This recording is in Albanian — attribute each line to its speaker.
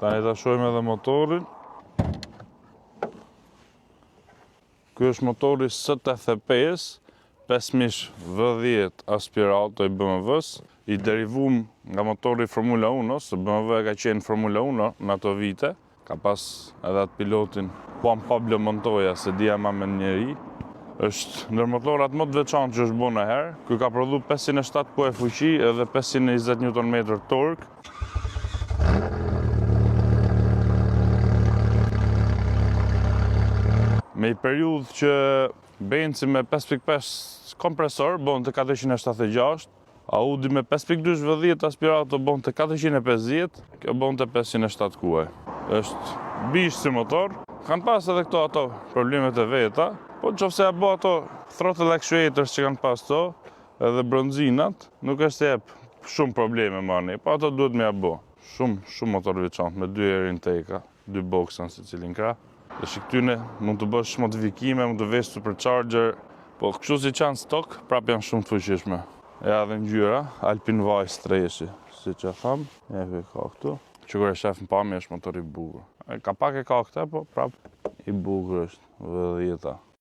Speaker 1: Tani ta shohim edhe motorin. Ky është motori STF5, 5000 V10 aspirato i BMW-s, i derivum nga motori Formula 1, se BMW ka qenë Formula 1 në ato vite. Ka pas edhe atë pilotin Juan Pablo Montoya, se dija ma me njeri. Është ndër motorat më të veçantë që është bërë në herë. Ky ka prodhu 507 kuaj fuqi edhe 520 Nm tork. Me i periudhë që benzi me 5.5 kompresor bon të 476, Audi me 5.2 V10 aspirato bon të 450, kjo bon të 507 kuaj. Është bish si motor, kanë pas edhe këto ato problemet e veta, po në qofse ja bo ato throttle actuators që kanë pas to, edhe bronzinat, nuk është jep shumë probleme mani, po ato duhet me ja bo. Shumë motor veçantë, me 2 air intake, 2 boxan si cilin krah. Dhe shiktyne mund të bësh modifikime, mund të vesh supercharger, po kështu si qanë stok, prap janë shumë të fuqishme. Ja dhe ngjyra, Alpine Vice 3, si që tham, e ka këtu. Që kur e shef në pamje është motor i bukur. Ka pak e ka këta, po prap i bukur është, V10.